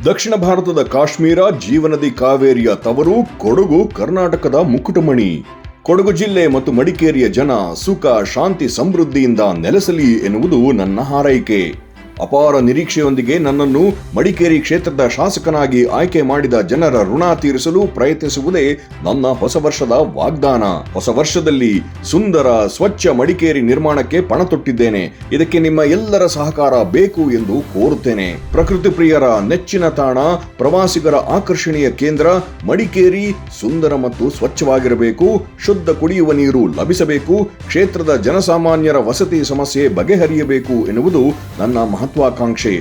ದಕ್ಷಿಣ ಭಾರತದ ಕಾಶ್ಮೀರ, ಜೀವನದಿ ಕಾವೇರಿಯ ತವರು ಕೊಡಗು, ಕರ್ನಾಟಕದ ಮುಕುಟಮಣಿ. ಕೊಡಗು ಜಿಲ್ಲೆ ಮತ್ತು ಮಡಿಕೇರಿಯ ಜನ ಸುಖ, ಶಾಂತಿ, ಸಮೃದ್ಧಿಯಿಂದ ನೆಲೆಸಲಿ ಎನ್ನುವುದು ನನ್ನ ಹಾರೈಕೆ. ಅಪಾರ ನಿರೀಕ್ಷೆಯೊಂದಿಗೆ ನನ್ನನ್ನು ಮಡಿಕೇರಿ ಕ್ಷೇತ್ರದ ಶಾಸಕನಾಗಿ ಆಯ್ಕೆ ಮಾಡಿದ ಜನರ ಋಣ ತೀರಿಸಲು ಪ್ರಯತ್ನಿಸುವುದೇ ನನ್ನ ಹೊಸ ವರ್ಷದ ವಾಗ್ದಾನ. ಹೊಸ ವರ್ಷದಲ್ಲಿ ಸುಂದರ, ಸ್ವಚ್ಛ ಮಡಿಕೇರಿ ನಿರ್ಮಾಣಕ್ಕೆ ಪಣ ತೊಟ್ಟಿದ್ದೇನೆ. ಇದಕ್ಕೆ ನಿಮ್ಮ ಎಲ್ಲರ ಸಹಕಾರ ಬೇಕು ಎಂದು ಕೋರುತ್ತೇನೆ. ಪ್ರಕೃತಿ ಪ್ರಿಯರ ನೆಚ್ಚಿನ ತಾಣ, ಪ್ರವಾಸಿಗರ ಆಕರ್ಷಣೀಯ ಕೇಂದ್ರ ಮಡಿಕೇರಿ ಸುಂದರ ಮತ್ತು ಸ್ವಚ್ಛವಾಗಿರಬೇಕು. ಶುದ್ಧ ಕುಡಿಯುವ ನೀರು ಲಭಿಸಬೇಕು. ಕ್ಷೇತ್ರದ ಜನಸಾಮಾನ್ಯರ ವಸತಿ ಸಮಸ್ಯೆ ಬಗೆಹರಿಯಬೇಕು ಎನ್ನುವುದು ನನ್ನ ಮಹತ್ವಾಕಾಂಕ್ಷೆ.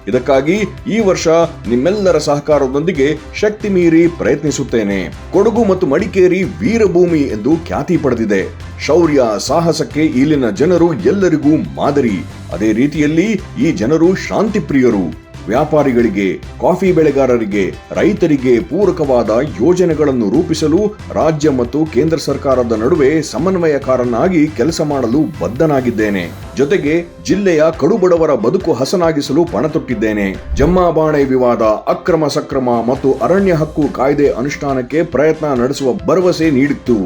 ಇದಕ್ಕಾಗಿ ಈ ವರ್ಷ ನಿಮ್ಮೆಲ್ಲರ ಸಹಕಾರದೊಂದಿಗೆ ಶಕ್ತಿ ಮೀರಿ ಪ್ರಯತ್ನಿಸುತ್ತೇನೆ. ಕೊಡಗು ಮತ್ತು ಮಡಿಕೇರಿ ವೀರಭೂಮಿ ಎಂದು ಖ್ಯಾತಿ ಪಡೆದಿದೆ. ಶೌರ್ಯ, ಸಾಹಸಕ್ಕೆ ಇಲ್ಲಿನ ಜನರು ಎಲ್ಲರಿಗೂ ಮಾದರಿ. ಅದೇ ರೀತಿಯಲ್ಲಿ ಈ ಜನರು ಶಾಂತಿ ಪ್ರಿಯರು. ವ್ಯಾಪಾರಿಗಳಿಗೆ, ಕಾಫಿ ಬೆಳೆಗಾರರಿಗೆ, ರೈತರಿಗೆ ಪೂರಕವಾದ ಯೋಜನೆಗಳನ್ನು ರೂಪಿಸಲು ರಾಜ್ಯ ಮತ್ತು ಕೇಂದ್ರ ಸರ್ಕಾರದ ನಡುವೆ ಸಮನ್ವಯಕಾರನಾಗಿ ಕೆಲಸ ಮಾಡಲು ಬದ್ಧನಾಗಿದ್ದೇನೆ. ಜೊತೆಗೆ ಜಿಲ್ಲೆಯ ಕಡುಬಡವರ ಬದುಕು ಹಸನಾಗಿಸಲು ಪಣತೊಟ್ಟಿದ್ದೇನೆ. ಜಮ್ಮಾಬಾಣೆ ವಿವಾದ, ಅಕ್ರಮ ಸಕ್ರಮ ಮತ್ತು ಅರಣ್ಯ ಹಕ್ಕು ಕಾಯ್ದೆ ಅನುಷ್ಠಾನಕ್ಕೆ ಪ್ರಯತ್ನ ನಡೆಸುವ ಭರವಸೆ ನೀಡಿತ್ತು.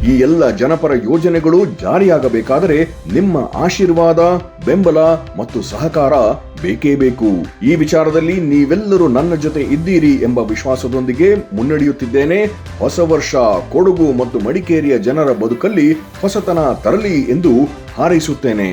ಈ ಎಲ್ಲ ಜನಪರ ಯೋಜನೆಗಳು ಜಾರಿಯಾಗಬೇಕಾದರೆ ನಿಮ್ಮ ಆಶೀರ್ವಾದ, ಬೆಂಬಲ ಮತ್ತು ಸಹಕಾರ ಬೇಕೇ ಬೇಕು. ಈ ವಿಚಾರದಲ್ಲಿ ನೀವೆಲ್ಲರೂ ನನ್ನ ಜೊತೆ ಇದ್ದೀರಿ ಎಂಬ ವಿಶ್ವಾಸದೊಂದಿಗೆ ಮುನ್ನಡೆಯುತ್ತಿದ್ದೇನೆ. ಹೊಸ ವರ್ಷ ಕೊಡಗು ಮತ್ತು ಮಡಿಕೇರಿಯ ಜನರ ಬದುಕಲ್ಲಿ ಹೊಸತನ ತರಲಿ ಎಂದು ಹಾರೈಸುತ್ತೇನೆ.